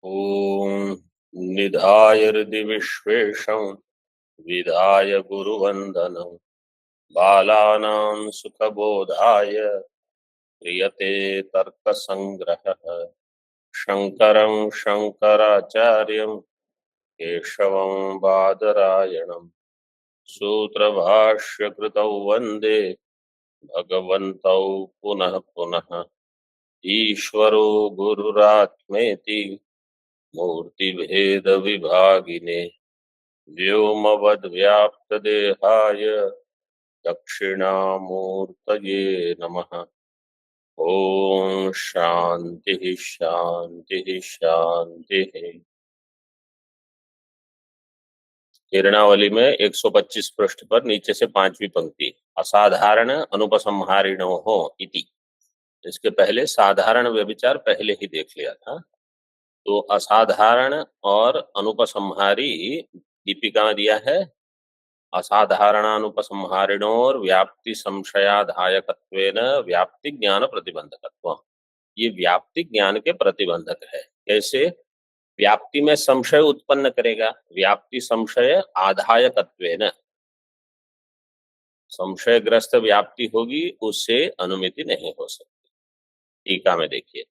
ॐ निधाय हृदि विश्वेशं विधाय गुरुवन्दनं बालानां सुखबोधाय क्रियते तर्कसङ्ग्रहः। शङ्करं शङ्कराचार्यं केशवं बादरायणं सूत्रभाष्यकृतौ वन्दे भगवन्तौ पुनः पुनः। ईश्वरो गुरुरात्मेति मूर्तिभेदविभागिने व्योमवद्व्याप्तदेहाय दक्षिणामूर्तये नमः। ओम शांति शांति शांति। किरणावली में 125 पृष्ठ पर नीचे से 5वीं पंक्ति, असाधारण अनुपसंहारिणो हो इति। इसके पहले साधारण व्यभिचार पहले ही देख लिया था। तो असाधारण और अनुपसंहारी दीपिका में दिया है। असाधारणानुपसंहारिणोर व्याप्ति संशयाधायकत्वेन व्याप्ति ज्ञान प्रतिबंधकत्व। ये व्याप्ति ज्ञान के प्रतिबंधक है। कैसे? व्याप्ति में संशय उत्पन्न करेगा। व्याप्ति संशय आधायकत्वेन, संशयग्रस्त व्याप्ति होगी, उससे अनुमिति नहीं हो सकती। टीका में देखिए,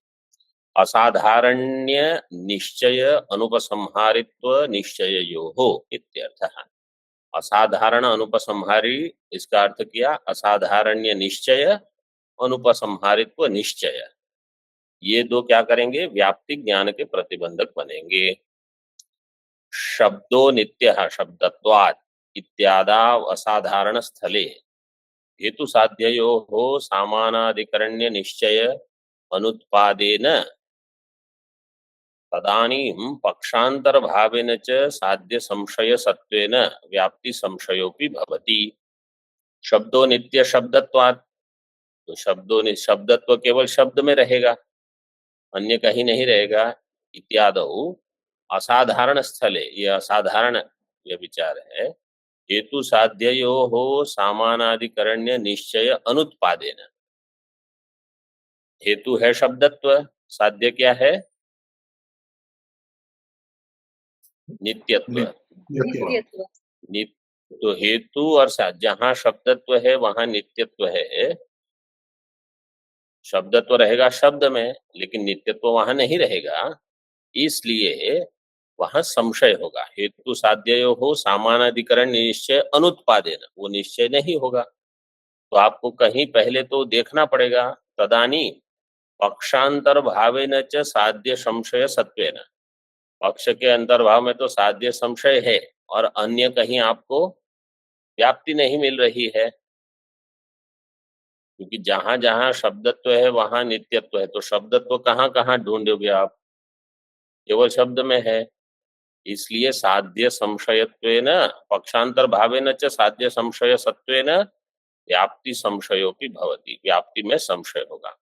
असाधारण्य निश्चय अनुपसंहारित्व निश्चययोः इत्यर्थः। असाधारण अनुपसंहारी, इसका अर्थ किया असाधारण्य निश्चय अनुपसंहारित्व निश्चय, ये दो क्या करेंगे? व्याप्ति ज्ञान के प्रतिबंधक बनेंगे। शब्दो नित्यः शब्दत्वात् इत्यादा असाधारण स्थले हेतु साध्ययोः सामानाधिकरण्य निश्चय अनुत्पादेन तदानीं पक्षांतर भावेन च साध्य संशय सत्वेन व्याप्ति संशयोपि भवति। शब्दो नित्य शब्दत्वात्, तो शब्दत्व केवल शब्द में रहेगा, अन्य कहीं नहीं रहेगा। इत्यादौ असाधारण स्थले, यह असाधारण व्यभिचार है। हेतु साध्ययोः सामानाधिकरण्य निश्चय अनुत्पादेन, हेतु है शब्दत्व, साध्य क्या है? नित्यत्व। तो हेतु और जहां शब्दत्व है वहां नित्यत्व है। शब्दत्व रहेगा शब्द में, लेकिन नित्यत्व वहां नहीं रहेगा, इसलिए वहां संशय होगा। हेतु साध्ययो हो सामानाधिकरण निश्चय अनुत्पादेन, वो निश्चय नहीं होगा। तो आपको कहीं पहले तो देखना पड़ेगा। तदानी पक्षांतर भावेन च साध्य संशय सत्वेन, पक्ष के अंतर्भाव में तो साध्य संशय है और अन्य कहीं आपको व्याप्ति नहीं मिल रही है, क्योंकि जहां जहां शब्दत्व है वहां नित्यत्व है। तो शब्दत्व कहाँ कहाँ ढूंढोगे आप? केवल शब्द में है। इसलिए साध्य संशयत्वेन पक्षांतर भावेन च साध्य संशय सत्वेन व्याप्ति संशयोपि भवति, व्याप्ति में संशय होगा।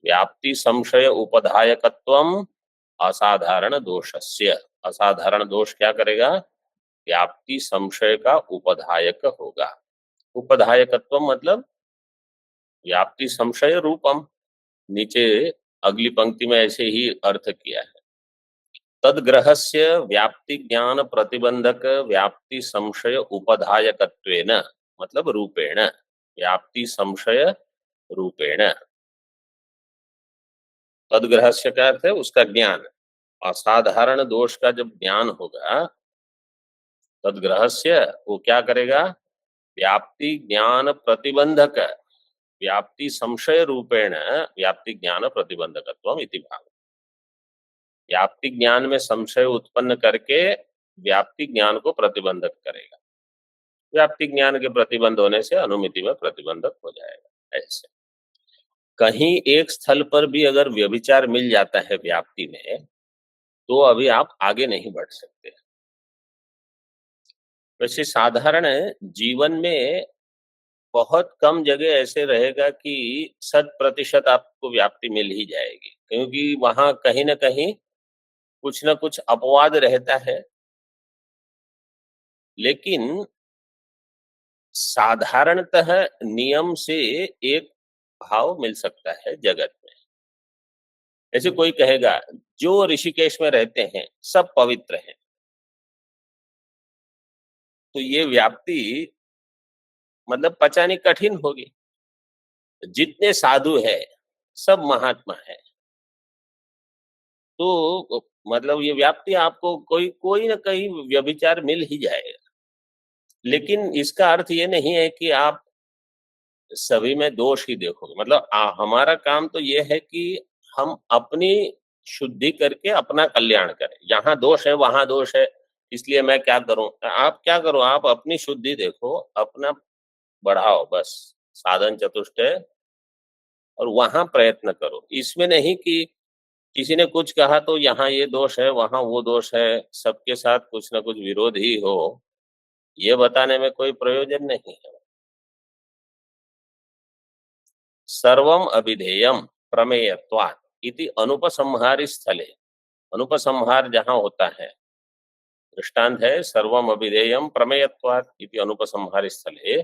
व्याप्ति संशय उपधायकत्वम असाधारण दोषस्य, असाधारण दोष क्या करेगा? व्याप्ति संशय का उपधायक होगा। उपधायकत्व मतलब व्याप्ति संशय रूपम, नीचे अगली पंक्ति में ऐसे ही अर्थ किया है। तद्ग्रहस्य व्याप्ति ज्ञान प्रतिबंधक व्याप्ति संशय उपधायकत्वेन, मतलब रूपेण, व्याप्ति संशय रूपेण। तद्ग्रहस्य का अर्थ है उसका ज्ञान। असाधारण दोष का जब ज्ञान होगा, तद्ग्रहस्य, वो क्या करेगा? व्याप्ति ज्ञान प्रतिबंधक व्याप्ति संशय रूपेण व्याप्ति ज्ञान प्रतिबंधकत्वम इति भाव। व्याप्ति ज्ञान में संशय उत्पन्न करके व्याप्ति ज्ञान को प्रतिबंधक करेगा। व्याप्ति ज्ञान के प्रतिबंध होने से अनुमिति में प्रतिबंधक हो जाएगा। ऐसे कहीं एक स्थल पर भी अगर व्यभिचार मिल जाता है व्याप्ति में, तो अभी आप आगे नहीं बढ़ सकते। वैसे साधारण जीवन में बहुत कम जगह ऐसे रहेगा कि 100% आपको व्याप्ति मिल ही जाएगी, क्योंकि वहां कहीं ना कहीं कुछ ना कुछ अपवाद रहता है। लेकिन साधारणतः नियम से एक भाव मिल सकता है जगत में। ऐसे कोई कहेगा जो ऋषिकेश में रहते हैं सब पवित्र हैं। तो ये व्याप्ति मतलब पचानी कठिन होगी। जितने साधु है सब महात्मा है। तो मतलब ये व्याप्ति आपको कोई कोई ना कहीं व्यभिचार मिल ही जाएगा। लेकिन इसका अर्थ ये नहीं है कि आप सभी में दोष ही देखोगे। मतलब हमारा काम तो ये है कि हम अपनी शुद्धि करके अपना कल्याण करें। जहां दोष है वहां दोष है, इसलिए मैं क्या करूं? आप क्या करो, आप अपनी शुद्धि देखो, अपना बढ़ाओ बस, साधन चतुष्टय, और वहां प्रयत्न करो। इसमें नहीं कि किसी ने कुछ कहा तो यहाँ ये दोष है वहां वो दोष है, सबके साथ कुछ ना कुछ विरोध ही हो, ये बताने में कोई प्रयोजन नहीं है। सर्वम अभिधेयम प्रमेयत्वात् इति अनुपसंहारी स्थले, अनुपसंहार जहां होता है, दृष्टांत है सर्वम अभिधेयम प्रमेयत्वात् इति अनुपसंहारी स्थले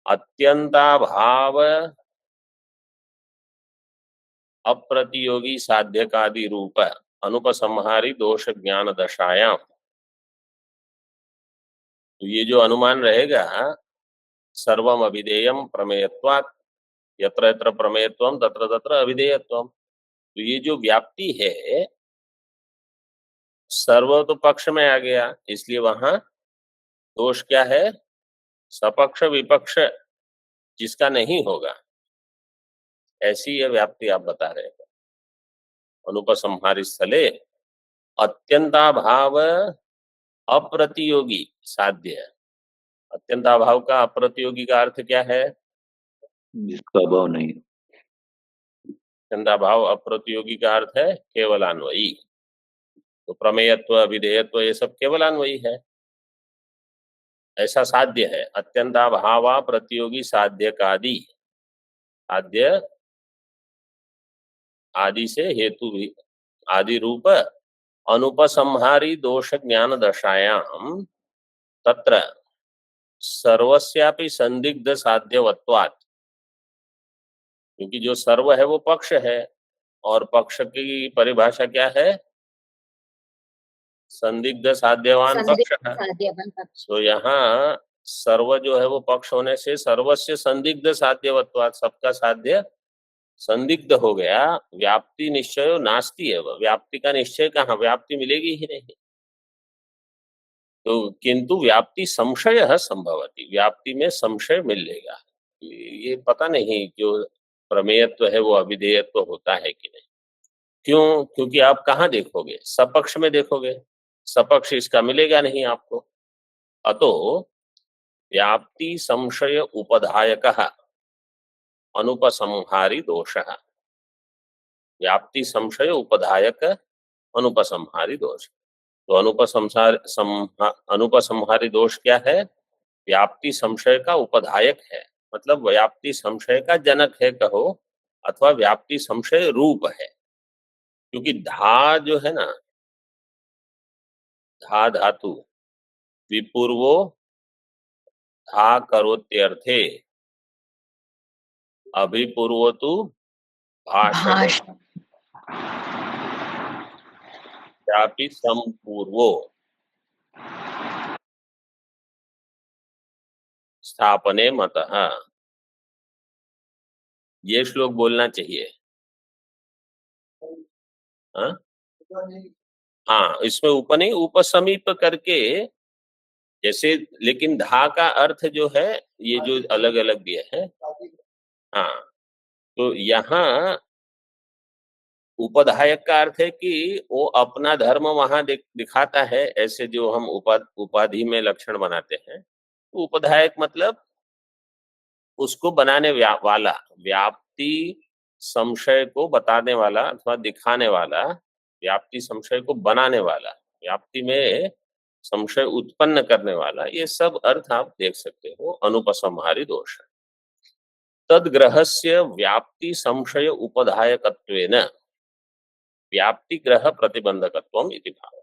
अत्यंताभाव अप्रतियोगी साध्यकादि रूप अनुपसंहारी दोष ज्ञान दशायाम। तो ये जो अनुमान रहेगा, सर्वम अभिधेयम प्रमेयत्वात्, यत्र यत्र प्रमेयत्वम तत्र तत्र अभिधेयत्वम, तो ये जो व्याप्ति है, सर्व तो पक्ष में आ गया, इसलिए वहां दोष क्या है? सपक्ष विपक्ष जिसका नहीं होगा, ऐसी ये व्याप्ति आप बता रहे हैं। अनुपसंहारी स्थले अत्यंताभाव अप्रतियोगी साध्य। अत्यंताभाव का अप्रतियोगी का अर्थ क्या है? जिसका अभाव नहीं। अत्यंताभाव अप्रतियोगी का अर्थ है केवलान्वयी। तो प्रमेयत्व अभिधेयत्व ये सब केवलान्वयी है, ऐसा साध्य है। अत्यंताभावा प्रतियोगी साध्य का आदि, साध्य आदि से हेतु भी, आदि रूप अनुपसंहारी दोष ज्ञान दशायाम तत्र सर्वस्यापि संदिग्ध साध्यवत्वात्, क्योंकि जो सर्व है वो पक्ष है, और पक्ष की परिभाषा क्या है? संदिग्ध साध्यवान पक्ष है। तो यहाँ सर्व जो है वो पक्ष होने से सर्वस्य संदिग्ध साध्यवत्वात्, सबका साध्य संदिग्ध हो गया। व्याप्ति निश्चय नास्ति है, व्याप्ति का निश्चय कहाँ? व्याप्ति मिलेगी ही नहीं। तो किंतु व्याप्ति संशय संभवती, व्याप्ति में संशय मिलेगा। ये पता नहीं जो प्रमेयत्व है वो अभिधेयत्व होता है कि नहीं। क्यों? क्योंकि आप कहाँ देखोगे? सपक्ष में देखोगे, सपक्ष इसका मिलेगा नहीं आपको। अतो व्याप्ति संशय उपधायक अनुपसंहारी दोष, व्याप्ति संशय उपधायक अनुपसंहारी दोष। तो अनुपसंहारी दोष क्या है? व्याप्ति संशय का उपधायक है, मतलब व्याप्ति संशय का जनक है कहो, अथवा व्याप्ति संशय रूप है। क्योंकि धा जो है ना, धा धातु विपूर्वो धा करोत्यर्थे अभिपूर्वो तु भाष व्यापी संपूर्वो स्थापने मतः। ये श्लोक बोलना चाहिए। हाँ, इसमें ऊपर नहीं, उपसमीप करके जैसे, लेकिन धा का अर्थ जो है ये जो अलग अलग दिया है। हाँ, तो यहाँ उपधायक का अर्थ है कि वो अपना धर्म वहां दिखाता है, ऐसे जो हम उपाधि में लक्षण बनाते हैं। उपधायक मतलब उसको बनाने वाला, व्याप्ति संशय को बताने वाला अथवा दिखाने वाला, व्याप्ति संशय को बनाने वाला, व्याप्ति में संशय उत्पन्न करने वाला, ये सब अर्थ आप देख सकते हो अनुपसंहारी दोष। तद्ग्रहस्य व्याप्ति संशय उपधायकत्वेन व्याप्ति ग्रह प्रतिबंधकत्वम इति भाव।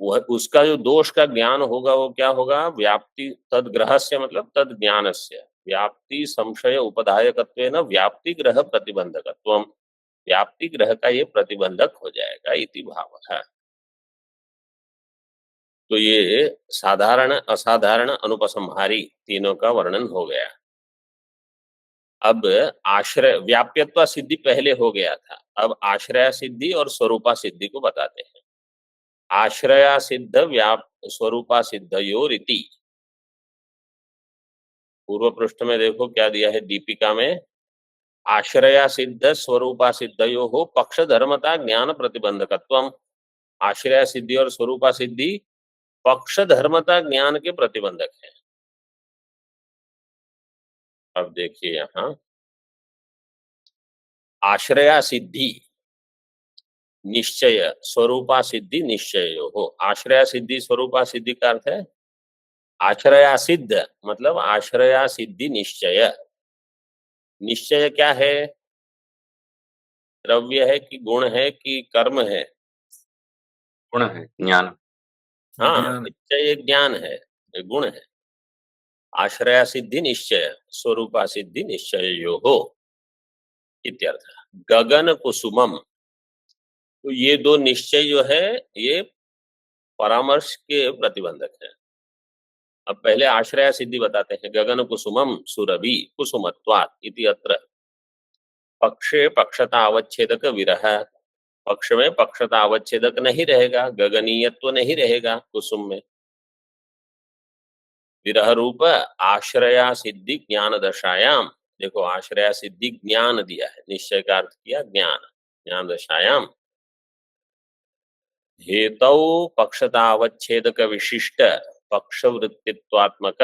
वह उसका जो दोष का ज्ञान होगा वो क्या होगा? व्याप्ति तद्ग्रहस्य मतलब तद ज्ञानस्य व्याप्ति संशय उपधायकत्वेन व्याप्ति ग्रह प्रतिबंधकत्वम, व्याप्ति ग्रह का ये प्रतिबंधक हो जाएगा इति भावः। तो ये साधारण असाधारण अनुपसंहारी तीनों का वर्णन हो गया। अब आश्रय व्याप्यत्व सिद्धि पहले हो गया था, अब आश्रय सिद्धि और स्वरूपा सिद्धि को बताते हैं। आश्रया सिद्ध व्याप स्वरूपा सिद्धयोरिति, पूर्व पृष्ठ में देखो क्या दिया है दीपिका में, आश्रया सिद्ध स्वरूपा सिद्धयो हो पक्ष धर्मता ज्ञान प्रतिबंधकत्वम। आश्रय सिद्धि और स्वरूपा सिद्धि पक्ष धर्मता ज्ञान के प्रतिबंधक है। अब देखिए यहां आश्रया सिद्धि निश्चय स्वरूपा सिद्धि निश्चय हो। आश्रया सिद्धि स्वरूपा सिद्धि का अर्थ है आश्रया सिद्ध मतलब आश्रया सिद्धि निश्चय। निश्चय क्या है? द्रव्य है कि गुण है कि कर्म है? गुण है, ज्ञान। हाँ, निश्चय ज्ञान है, गुण है। आश्रया सिद्धि निश्चय स्वरूपा सिद्धि निश्चय हो इत्यर्थ। गगन कुसुमम, तो ये दो निश्चय जो है ये परामर्श के प्रतिबंधक है। अब पहले आश्रय सिद्धि बताते हैं। गगन कुसुमम सुरभि कुसुमत्वात् इति अत्र पक्षे पक्षता अवच्छेदक विरह। पक्ष में पक्षता अवच्छेदक नहीं रहेगा, गगनीयत्व नहीं रहेगा कुसुम में। विरह रूप आश्रया सिद्धि ज्ञान दशायाम, देखो आश्रया सिद्धि ज्ञान दिया है, निश्चय का अर्थ किया ज्ञान, ज्ञान दशायाम हेतौ पक्षतावच्छेदक विशिष्ट पक्षवृत्तित्वात्मक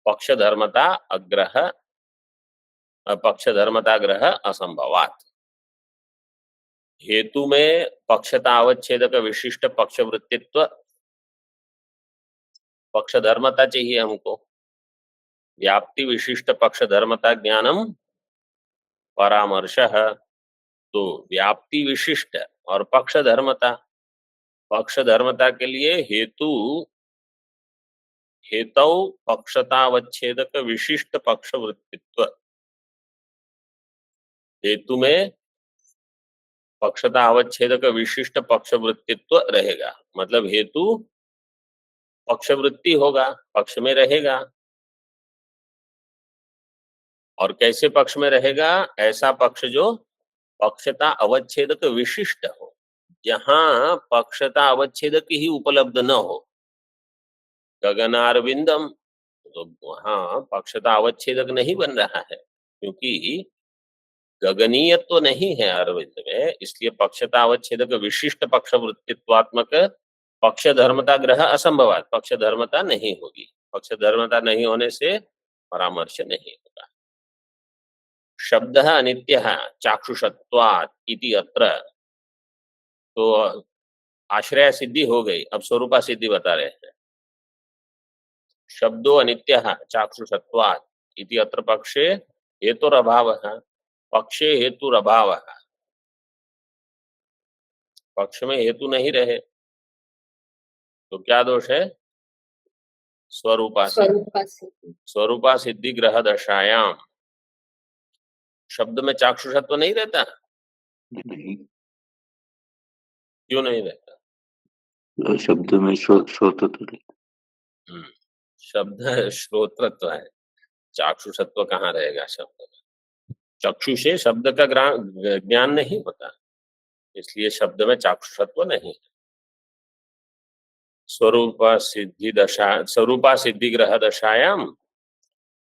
पक्षधर्मता अग्रह पक्षधर्मताग्रह असंभवात। हेतु में पक्षतावच्छेदक विशिष्ट पक्षवृत्तित्व, पक्षधर्मता चाहिए हमको। व्याप्ति विशिष्ट पक्षधर्मता ज्ञानम परामर्शः, तो व्याप्ति विशिष्ट और पक्षधर्मता, पक्षधर्मता के लिए हेतु हेतौ पक्षतावच्छेदक विशिष्ट पक्षवृत्तित्व, हेतु में पक्षता अवच्छेदक विशिष्ट पक्षवृत्तित्व रहेगा। मतलब हेतु पक्षवृत्ति होगा, पक्ष में रहेगा। और कैसे पक्ष में रहेगा? ऐसा पक्ष जो पक्षता अवच्छेदक विशिष्ट हो, जहां पक्षता अवच्छेदक ही उपलब्ध न हो। गगनारविंदम, तो वहां पक्षता अवच्छेदक नहीं बन रहा है, क्योंकि गगनीय तो नहीं है अरविंद में, इसलिए पक्षता अवच्छेदक विशिष्ट पक्षवृत्तित्वात्मक पक्ष धर्मता ग्रह असंभवात, पक्ष धर्मता नहीं होगी। पक्ष धर्मता नहीं होने से परामर्श नहीं होगा। शब्द अनित्य चाक्षुषत्वात् इति अत्र, तो आश्रय सिद्धि हो गई, अब स्वरूपा सिद्धि बता रहे हैं। शब्दो अनित्य चाक्षुषत्वात् इति अत्र पक्षे हेतुरभावः, पक्षे हेतुरभावः, पक्ष में हेतु नहीं रहे तो क्या दोष है? स्वरूपा सिद्धि। स्वरूपा सिद्धि ग्रह दशायाम, शब्द में चाक्षुषत्व नहीं रहता? नहीं, क्यों नहीं रहता? तो शब्द में श्रोतत्व रहता। शब्द श्रोतृत्व है, चाक्षुषत्व कहाँ रहेगा शब्द में? चक्षु से शब्द का ज्ञान नहीं होता, इसलिए शब्द में चाक्षुषत्व नहीं है। स्वरूपा सिद्धि दशा, स्वरूपा सिद्धि ग्रह दशायाम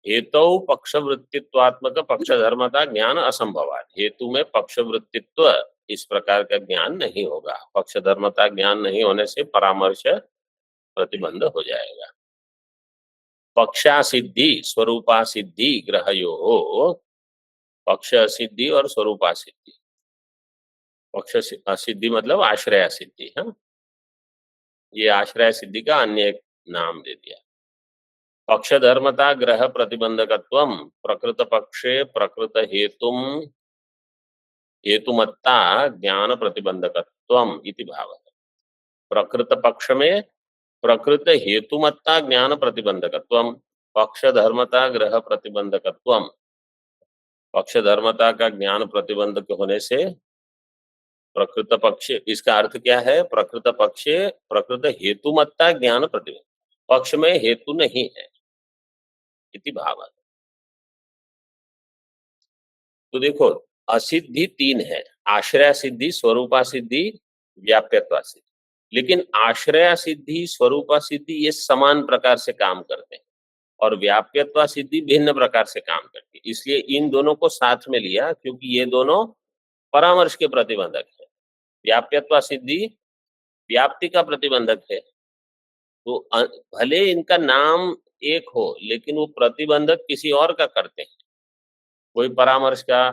हेतु पक्षवृत्तित्वात्मक पक्षधर्मता ज्ञान असंभवात, हेतु में पक्षवृत्तित्व इस प्रकार का ज्ञान नहीं होगा। पक्षधर्मता ज्ञान नहीं होने से परामर्श प्रतिबंध हो जाएगा। पक्षा सिद्धि स्वरूपा सिद्धि ग्रहयो, पक्ष सिद्धि और स्वरूपा सिद्धि। पक्ष सिद्धि मतलब आश्रय सिद्धि, है, ये आश्रय सिद्धि का अन्य एक नाम दे दिया। पक्ष धर्मता ग्रह प्रतिबंधकत्वम प्रकृत पक्षे प्रकृत हेतुम हेतुमत्ता ज्ञान प्रतिबंधकत्वम इति भाव। प्रकृत पक्ष में प्रकृत हेतुमत्ता ज्ञान प्रतिबंधकत्वम, पक्ष धर्मता ग्रह प्रतिबंधकत्वम, पक्ष धर्मता का ज्ञान प्रतिबंधक होने से प्रकृत पक्ष, इसका अर्थ क्या है? प्रकृत पक्षे प्रकृत हेतुमत्ता ज्ञान प्रतिबंध, पक्ष में हेतु नहीं है इति भाव। तो देखो, असिद्धि तीन है, आश्रय सिद्धि, स्वरूपा सिद्धि, व्याप्यत्वा सिद्धि। लेकिन आश्रय सिद्धि, स्वरूपा सिद्धि ये समान प्रकार से काम करते हैं और व्याप्यत्वा सिद्धि भिन्न प्रकार से काम करती है। इसलिए इन दोनों को साथ में लिया क्योंकि ये दोनों परामर्श के प्रतिबंधक है। व्याप्यत्वा सिद्धि व्याप्ति का प्रतिबंधक है। तो भले इनका नाम एक हो लेकिन वो प्रतिबंधक किसी और का करते हैं, कोई परामर्श का,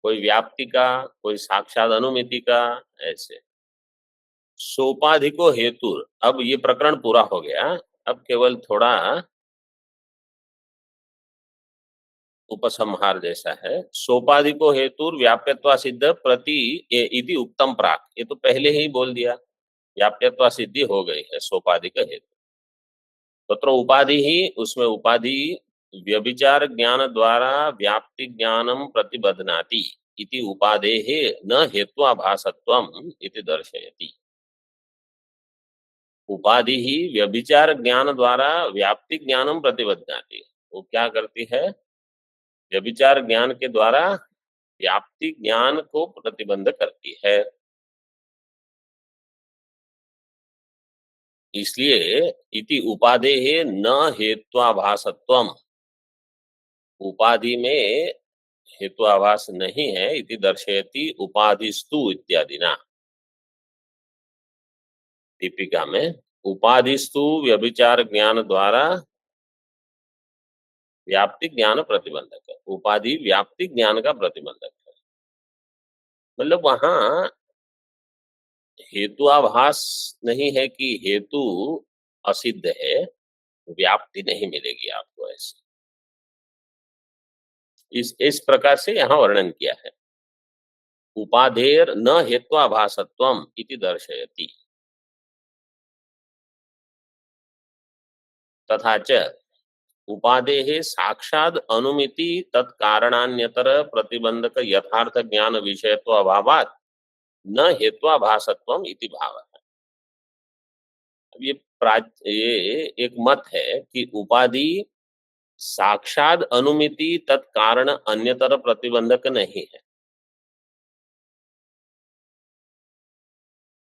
कोई व्याप्ति का, कोई साक्षात अनुमिति का, ऐसे। सोपाधिको हेतु, अब ये प्रकरण पूरा हो गया, अब केवल थोड़ा उपसंहार जैसा है। सोपाधिको हेतु व्याप्यत्वा सिद्ध प्रति इति उत्तम प्राक, ये तो पहले ही बोल दिया, व्याप्यत्वा सिद्धि हो गई है सोपाधिक हेतु। तत्र उपाधि ही, उसमें उपाधि व्यभिचार ज्ञान द्वारा व्याप्ति ज्ञानम प्रतिबध्नाति इति उपादेः न हेत्वाभासत्वम इति दर्शयति। उपाधि ही व्यभिचार ज्ञान द्वारा व्याप्ति ज्ञानम प्रतिबध्नाति, वो क्या करती है? व्यभिचार ज्ञान के द्वारा व्याप्ति ज्ञान को प्रतिबंध करती है। इसलिए इति उपादेः न हेत्वाभासत्वम, उपाधि में हेत्वाभास नहीं है, इति दर्शयति उपाधिस्तु इत्यादि ना। दीपिका में उपाधिस्तु व्यभिचार ज्ञान द्वारा व्याप्ति ज्ञान प्रतिबंधक है, उपाधि व्याप्ति ज्ञान का प्रतिबंधक है। मतलब वहां हेतुआभास नहीं है कि हेतु असिद्ध है, व्याप्ति नहीं मिलेगी आपको ऐसे। इस प्रकार से यहाँ वर्णन किया है। उपाधेर न हेत्वाभासत्वम इति दर्शयति। तथा च उपादेः साक्षात् अनुमिति तत्कारणान्यतर प्रतिबंधक यथार्थ ज्ञान विषयत्व अभावात् न हेत्वाभासत्वम इति भावः। अब ये एक मत है कि उपाधि साक्षात अनुमिति तत्कारण अन्यतर प्रतिबंधक नहीं है।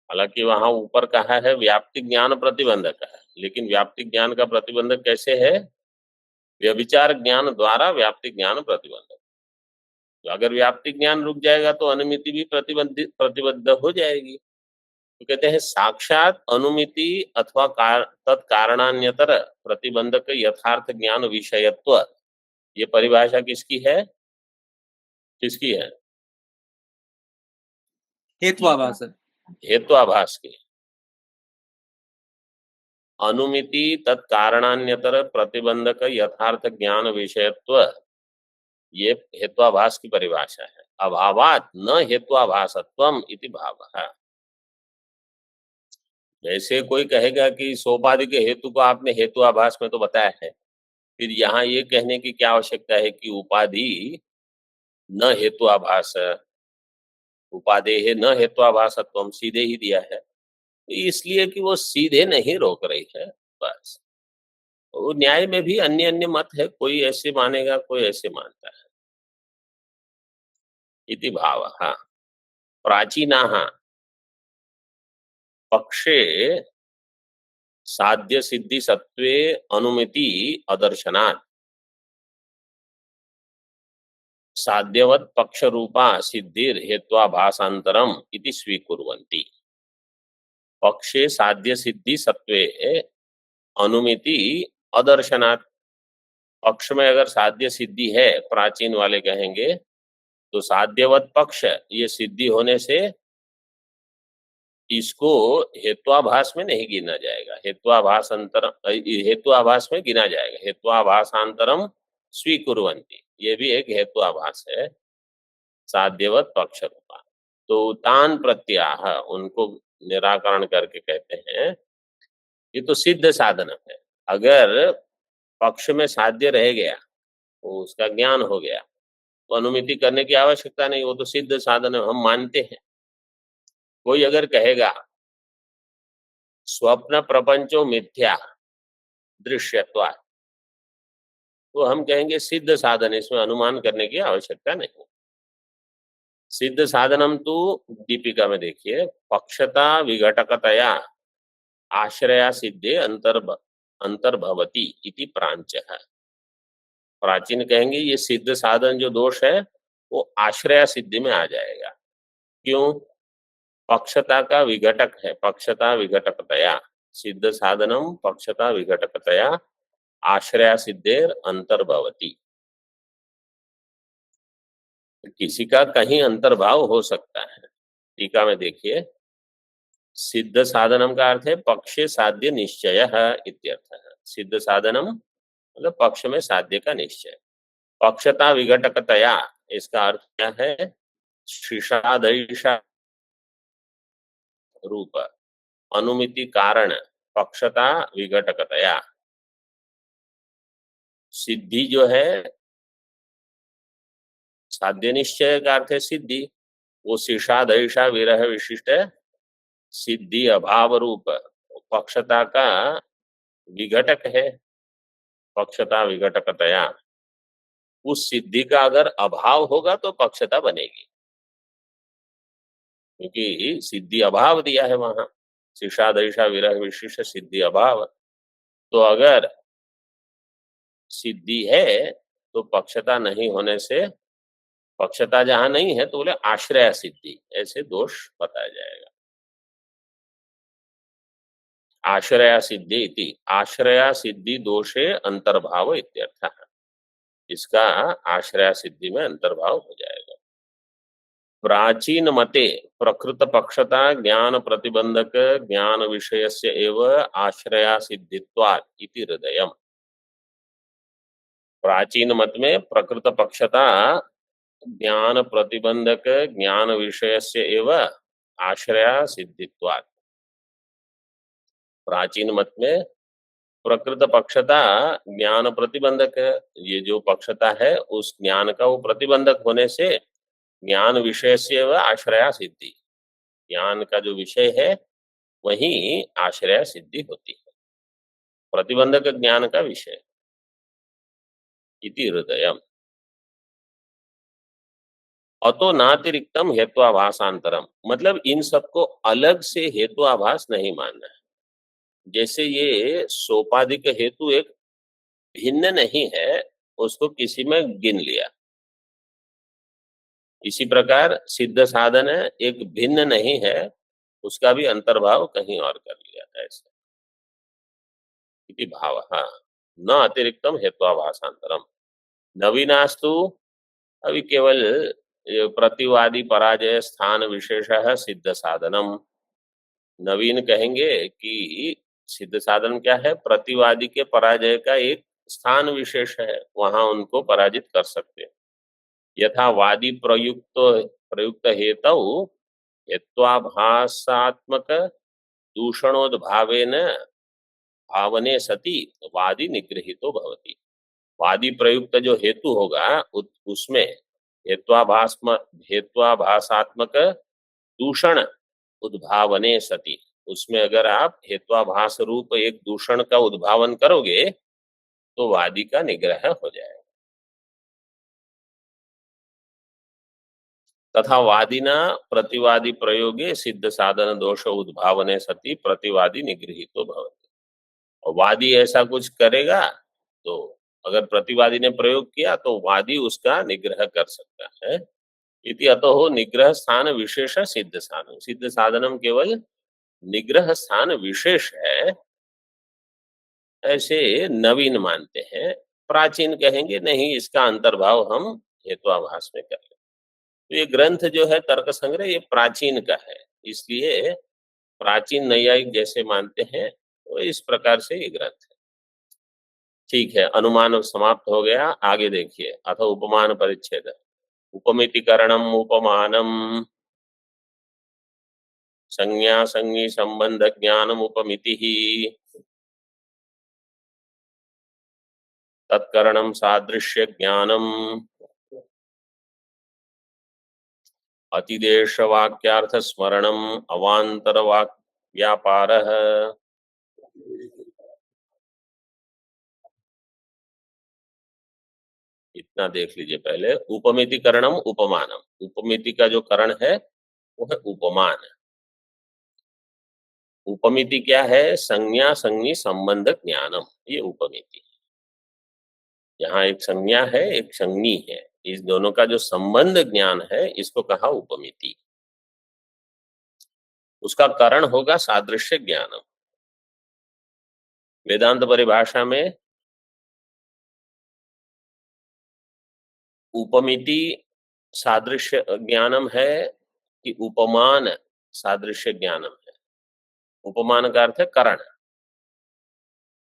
हालांकि वहां ऊपर कहा है व्याप्ति ज्ञान प्रतिबंधक है, लेकिन व्याप्ति ज्ञान का प्रतिबंधक कैसे है? व्यभिचार ज्ञान द्वारा व्याप्ति ज्ञान प्रतिबंधक। तो अगर व्याप्ति ज्ञान रुक जाएगा तो अनुमिति भी प्रतिबद्ध हो जाएगी। तो कहते हैं साक्षात अनुमिति अथवा तत्कारणान्यतर प्रतिबंधक यथार्थ ज्ञान विषयत्व, ये परिभाषा किसकी है? किसकी है? हेत्वाभास, हेत्वाभास की। अनुमिति तत्कारणान्यतर प्रतिबंधक यथार्थ ज्ञान विषयत्व, ये हेत्वाभास की परिभाषा है। अभावात न हेत्वाभासत्वम इति भावः। जैसे कोई कहेगा कि सोपाधि के हेतु को आपने हेतुआभास में तो बताया है, फिर यहाँ ये कहने की क्या आवश्यकता है कि उपाधि न हेतुआभास, उपादेः न हेत्वाभासत्वम सीधे ही दिया है, इसलिए कि वो सीधे नहीं रोक रही है बस। वो न्याय में भी अन्य अन्य मत है, कोई ऐसे मानेगा, कोई ऐसे मानता है। इति भावः। प्राचीनाः पक्षे साध्य सिद्धि सत्वे अनुमिति अदर्शनात् साध्यवत् पक्ष रूपा सिद्धिर हेत्वाभासांतरम इति स्वीकुर्वन्ति। पक्षे साध्य सिद्धि सत्वे अनुमिति अदर्शनात्, पक्ष में अगर साध्य सिद्धि है, प्राचीन वाले कहेंगे, तो साध्यवत पक्ष ये सिद्धि होने से इसको हेत्वाभास में नहीं गिना जाएगा, हेत्वाभास में गिना जाएगा। हेत्वाभासांतरम स्वीकुर्वन्ति, ये भी एक हेत्वाभास है, साध्यवत पक्ष रूपा। तो तान प्रत्याह, उनको निराकरण करके कहते हैं ये तो सिद्ध साधन है। अगर पक्ष में साध्य रह गया तो उसका ज्ञान हो गया, तो अनुमिति करने की आवश्यकता नहीं, वो तो सिद्ध साधन है, हम मानते हैं। कोई अगर कहेगा स्वप्न प्रपंचो मिथ्या दृश्यत्वात्, तो हम कहेंगे सिद्ध साधन, इसमें अनुमान करने की आवश्यकता नहीं। सिद्ध साधनम तो दीपिका में देखिए, पक्षता विघटकतया आश्रया सिद्धे अंतर्भवती इति प्रांचः। प्राचीन कहेंगे ये सिद्ध साधन जो दोष है वो आश्रया सिद्धि में आ जाएगा। क्यों? पक्षता का विघटक है, पक्षता विघटकतया, सिद्ध साधनम पक्षता विघटकतया आश्रया सिद्धेर अंतर्भवती। किसी का कहीं अंतर्भाव हो सकता है। टीका में देखिए, सिद्ध साधनम का अर्थ है पक्षे साध्य निश्चय इत्यर्थ। सिद्ध साधनम मतलब पक्ष में साध्य का निश्चय। पक्षता विघटकतया, इसका अर्थ क्या है? शिषादैषा रूप अनुमिति कारण पक्षता विघटकतया। सिद्धि जो है, साध्य निश्चय का अर्थ है सिद्धि, वो शिषादैषा विरह विशिष्ट सिद्धि अभाव रूप पक्षता का विघटक है। पक्षता विघटकतया, उस सिद्धि का अगर अभाव होगा तो पक्षता बनेगी, क्योंकि सिद्धि अभाव दिया है वहां, शिषादैषा विरह विशिष्ट सिद्धि अभाव। तो अगर सिद्धि है तो पक्षता नहीं होने से, पक्षता जहां नहीं है तो बोले आश्रय सिद्धि, ऐसे दोष बताया जाएगा। आश्रया सिद्धि इति, आश्रया सिद्धि दोषे अंतर्भाव इत्यर्थ। इसका आश्रया सिद्धि में अंतर्भाव हो जाएगा। प्राचीन मते प्रकृत पक्षता ज्ञान प्रतिबंधक ज्ञान विषयस्य एव आश्रया सिद्धित्वात् इति हृदयम्। प्राचीन मत में प्रकृत पक्षता ज्ञान प्रतिबंधक ज्ञान विषयस्य एव आश्रया सिद्धित्वात्। प्राचीन मत में प्रकृत पक्षता ज्ञान प्रतिबंधक, ये जो पक्षता है उस ज्ञान का वो प्रतिबंधक होने से ज्ञान विषय से एव आश्रया सिद्धि, ज्ञान का जो विषय है वही आश्रय सिद्धि होती है, प्रतिबंधक ज्ञान का विषय। इति हृदयम्। अतो नातिरिक्तम हेत्वाभासांतरम, मतलब इन सबको अलग से हेतुआभास नहीं मानना है। जैसे ये सोपाधिक हेतु एक भिन्न नहीं है, उसको किसी में गिन लिया, इसी प्रकार सिद्ध साधन है एक भिन्न नहीं है, उसका भी अंतर्भाव कहीं और कर लिया है ऐसा। इति भावः न अतिरिक्तम हेत्वाभासांतरम। नवीनास्तु, अभी केवल प्रतिवादी पराजय स्थान विशेष सिद्ध साधनम। नवीन कहेंगे कि सिद्ध साधन क्या है? प्रतिवादी के पराजय का एक स्थान विशेष है, वहां उनको पराजित कर सकते हैं। यथा वादी प्रयुक्त हेतु हेत्वाभासात्मक दूषणोद्भावेन भावने सति वादी निगृहीतो भवति। वादी प्रयुक्त जो हेतु होगा उसमें हेत्वाभासात्मक दूषण उद्भावने सति, उसमें अगर आप हेत्वाभास रूप एक दूषण का उद्भावन करोगे तो वादी का निग्रह हो जाएगा। तथा वादिना प्रतिवादी प्रयोगे सिद्ध साधन दोष उद्भावने सति प्रतिवादी निगृहीतो भवति। और वादी ऐसा कुछ करेगा तो अगर प्रतिवादी ने प्रयोग किया तो वादी उसका निग्रह कर सकता है। इति अतः निग्रह स्थान विशेष सिद्ध साधन, सिद्ध साधनम केवल निग्रह स्थान विशेष है, ऐसे नवीन मानते हैं। प्राचीन कहेंगे नहीं, इसका अंतर्भाव हम हेत्वाभास में कर लें। तो ये ग्रंथ जो है तर्क संग्रह, ये प्राचीन का है, इसलिए प्राचीन नैयायिक जैसे मानते हैं तो इस प्रकार से ये ग्रंथ है। ठीक है, अनुमान समाप्त हो गया। आगे देखिए, अथ उपमान परिच्छेद। उपमितिकरणम उपमानम संज्ञा संज्ञी संबंध ज्ञानम उपमिति तत्करणम सादृश्य ज्ञानम अतिदेश वाक्यार्थ स्मरणम अवांतर वाक् व्यापारः। इतना देख लीजिए पहले। उपमितिकरणम उपमानम, उपमिति का जो करण है वो है उपमान। उपमिति क्या है? संज्ञा संज्ञी संबंध ज्ञानम, ये उपमिति। यहाँ एक संज्ञा है, एक संज्ञी है, इस दोनों का जो संबंध ज्ञान है इसको कहा उपमिति। उसका कारण होगा सादृश्य ज्ञानम। वेदांत परिभाषा में उपमिति सादृश्य ज्ञानम है कि उपमान सादृश्य ज्ञानम है? उपमान का अर्थ है कारण।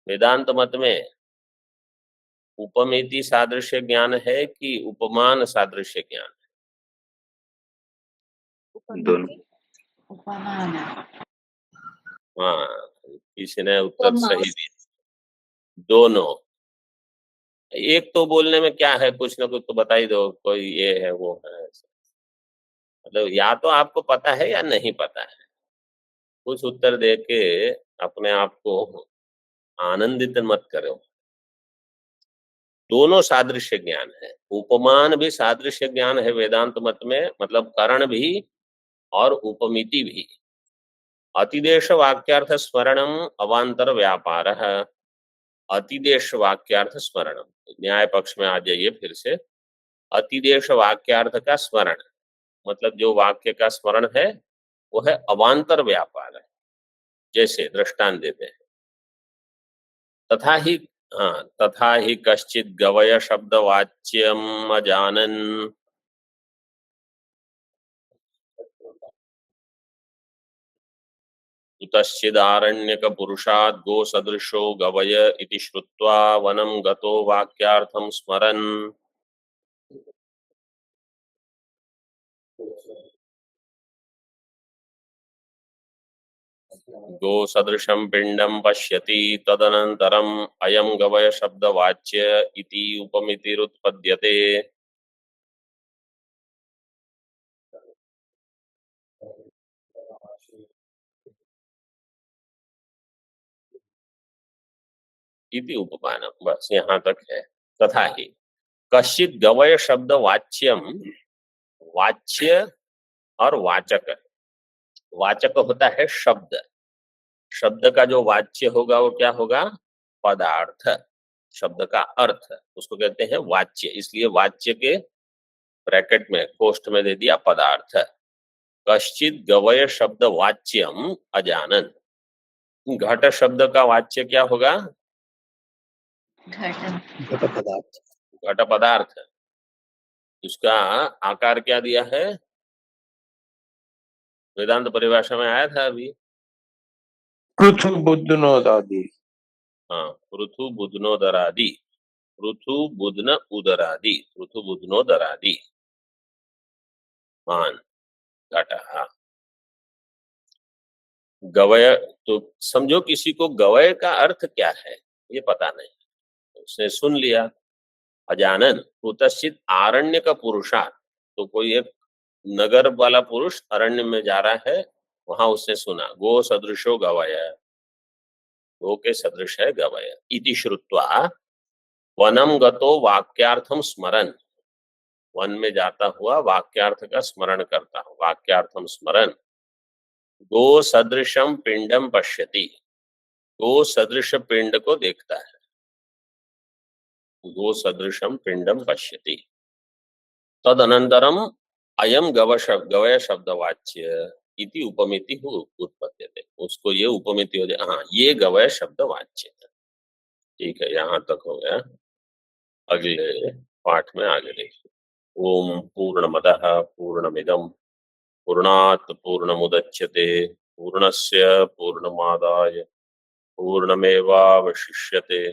वेदांत मत में उपमिति सादृश्य ज्ञान है कि उपमान सादृश्य ज्ञान है? दोनों। उपमान। हाँ, किसी ने उत्तर सही दिया। दोनों। एक तो बोलने में क्या है, कुछ ना कुछ तो बता ही दो, कोई ये है वो है। मतलब या तो आपको पता है या नहीं पता है। कुछ उत्तर दे के अपने आप को आनंदित मत करो। दोनों सादृश्य ज्ञान है। उपमान भी सादृश्य ज्ञान है वेदांत मत में, मतलब कारण भी और उपमिति भी। अतिदेश वाक्यार्थ स्मरणम अवांतर व्यापारः। अतिदेश वाक्यार्थ स्मरणम, न्याय पक्ष में आ जाइए फिर से। अतिदेश वाक्यार्थ का स्मरण मतलब जो वाक्य का स्मरण है वो है अवांतर व्यापार है। जैसे दृष्टांत देते हैं, तथा ही, हाँ, तथा ही कश्चित गवय शब्द वाच्यम अजानन। कुतश्चिदारण्यक पुरुषात् गो सदृशो गवय इति श्रुत्वा वनं गतो वाक्यार्थं स्मरन्। गो सदृशं पिंडं पश्यति तदनन्तरम् अयं गवय शब्द वाच्य इति उपमितिरुत्पद्यते। इति उपमानम, बस यहाँ तक है। तथा ही कश्चित गवय शब्द वाच्यम, वाच्य और वाचक। वाचक होता है शब्द, शब्द का जो वाच्य होगा वो क्या होगा? पदार्थ। शब्द का अर्थ, उसको कहते हैं वाच्य। इसलिए वाच्य के ब्रैकेट में कोष्ठ में दे दिया पदार्थ। कश्चित गवय शब्द वाच्यम अजानन। घट शब्द का वाच्य क्या होगा? घट पदार्थ। घट पदार्थ। उसका आकार क्या दिया है? वेदांत परिभाषा में आया था अभी। पृथु बुद्धनोदादि। हाँ, पृथु बुधनोदरादि, पृथु बुधन उदरादि, पृथु बुधनोदरादि मान घट। गवय, तो समझो किसी को गवय का अर्थ क्या है ये पता नहीं, उसने सुन लिया। अजानन कुतश्चित आरण्य का पुरुषा, तो कोई एक नगर वाला पुरुष अरण्य में जा रहा है, वहां उसने सुना गो सदृशो गवय, गो के सदृश है गवय। इति श्रुत्वा वनम गतो वाक्यार्थम स्मरन, वन में जाता हुआ वाक्यार्थ का स्मरण करता हूं। वाक्यार्थम स्मरन गो सदृशम पिंडम पश्यति, गो सदृश पिंड को देखता है। गो सदृशम पिंडम पश्यति तदनंतरम अयम गवय शब्द वाच्य इति उपमिति उत्पद्यते। उसको ये उपमिति हो जाए, हाँ ये गवय शब्द वाच्य है। ठीक है, यहाँ तक हो गया। अगले पाठ में आगे देखिए। ओम पूर्णमदः पूर्णमिदं पूर्णात् पूर्णमुदच्यते पूर्णस्य पूर्णमादाय पूर्णमेवावशिष्यते।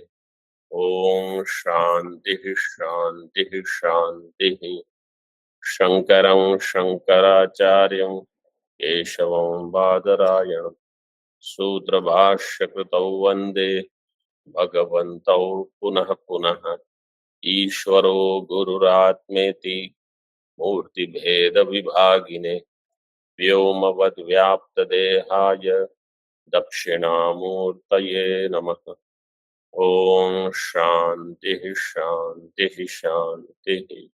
ओम शांति शांति शांति। शंकरं शंकराचार्यं केशवं बादरायणं सूत्रभाष्यकृतौ वन्दे भगवन्तौ पुनः पुनः। ईश्वरो गुरुरात्मेति मूर्तिभेदविभागिने व्योमवद्व्याप्तदेहाय दक्षिणामूर्तये नमः। ओम शांति शांति शांति।